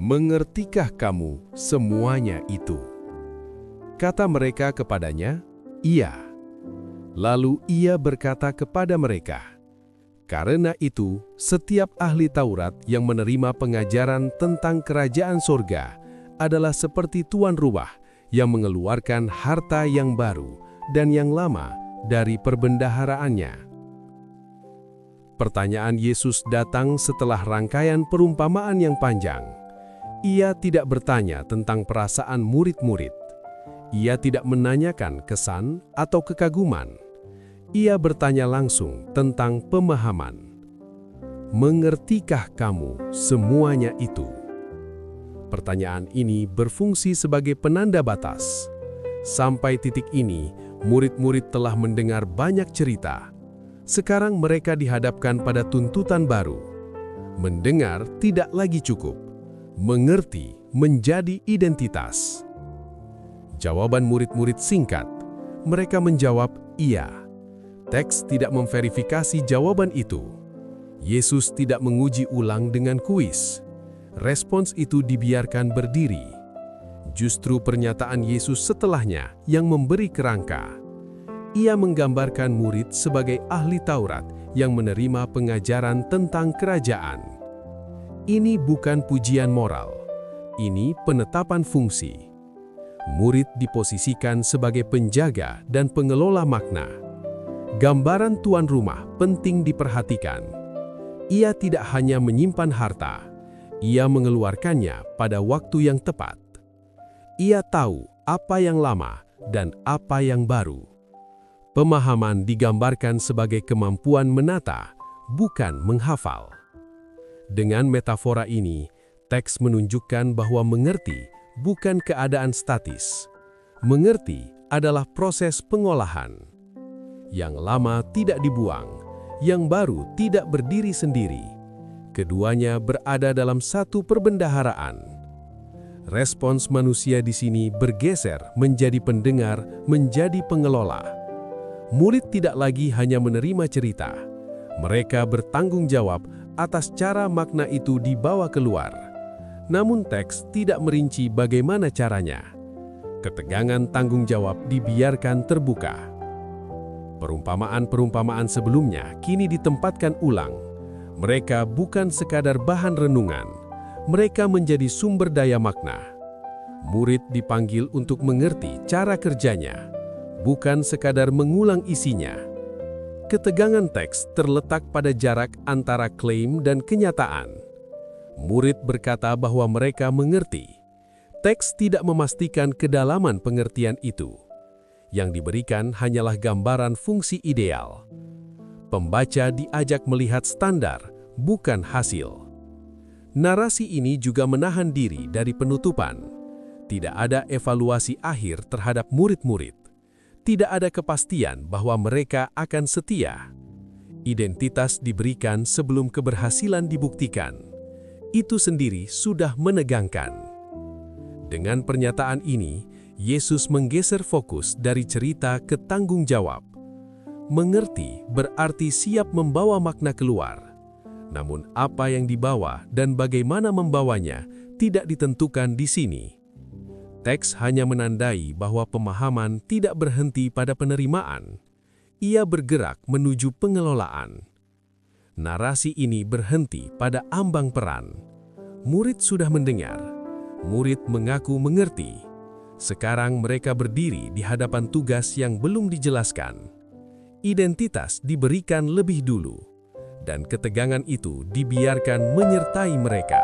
"Mengertikah kamu semuanya itu?" Kata mereka kepadanya, "Iya." Lalu ia berkata kepada mereka, "Karena itu, setiap ahli Taurat yang menerima pengajaran tentang kerajaan sorga adalah seperti tuan rumah yang mengeluarkan harta yang baru dan yang lama dari perbendaharaannya." Pertanyaan Yesus datang setelah rangkaian perumpamaan yang panjang. Ia tidak bertanya tentang perasaan murid-murid. Ia tidak menanyakan kesan atau kekaguman. Ia bertanya langsung tentang pemahaman. "Mengertikah kamu semuanya itu?" Pertanyaan ini berfungsi sebagai penanda batas. Sampai titik ini, murid-murid telah mendengar banyak cerita. Sekarang mereka dihadapkan pada tuntutan baru. Mendengar tidak lagi cukup. Mengerti menjadi identitas. Jawaban murid-murid singkat. Mereka menjawab, "Iya." Teks tidak memverifikasi jawaban itu. Yesus tidak menguji ulang dengan kuis. Respons itu dibiarkan berdiri. Justru pernyataan Yesus setelahnya yang memberi kerangka. Ia menggambarkan murid sebagai ahli Taurat yang menerima pengajaran tentang kerajaan. Ini bukan pujian moral. Ini penetapan fungsi. Murid diposisikan sebagai penjaga dan pengelola makna. Gambaran tuan rumah penting diperhatikan. Ia tidak hanya menyimpan harta, ia mengeluarkannya pada waktu yang tepat. Ia tahu apa yang lama dan apa yang baru. Pemahaman digambarkan sebagai kemampuan menata, bukan menghafal. Dengan metafora ini, teks menunjukkan bahwa mengerti bukan keadaan statis. Mengerti adalah proses pengolahan. Yang lama tidak dibuang, yang baru tidak berdiri sendiri. Keduanya berada dalam satu perbendaharaan. Respons manusia di sini bergeser menjadi pendengar, menjadi pengelola. Murid tidak lagi hanya menerima cerita. Mereka bertanggung jawab atas cara makna itu dibawa keluar. Namun teks tidak merinci bagaimana caranya. Ketegangan tanggung jawab dibiarkan terbuka. Perumpamaan-perumpamaan sebelumnya kini ditempatkan ulang. Mereka bukan sekadar bahan renungan. Mereka menjadi sumber daya makna. Murid dipanggil untuk mengerti cara kerjanya, bukan sekadar mengulang isinya. Ketegangan teks terletak pada jarak antara klaim dan kenyataan. Murid berkata bahwa mereka mengerti. Teks tidak memastikan kedalaman pengertian itu. Yang diberikan hanyalah gambaran fungsi ideal. Pembaca diajak melihat standar, bukan hasil. Narasi ini juga menahan diri dari penutupan. Tidak ada evaluasi akhir terhadap murid-murid. Tidak ada kepastian bahwa mereka akan setia. Identitas diberikan sebelum keberhasilan dibuktikan. Itu sendiri sudah menegangkan. Dengan pernyataan ini, Yesus menggeser fokus dari cerita ke tanggung jawab. Mengerti berarti siap membawa makna keluar. Namun apa yang dibawa dan bagaimana membawanya tidak ditentukan di sini. Teks hanya menandai bahwa pemahaman tidak berhenti pada penerimaan. Ia bergerak menuju pengelolaan. Narasi ini berhenti pada ambang peran. Murid sudah mendengar. Murid mengaku mengerti. Sekarang mereka berdiri di hadapan tugas yang belum dijelaskan. Identitas diberikan lebih dulu, dan ketegangan itu dibiarkan menyertai mereka.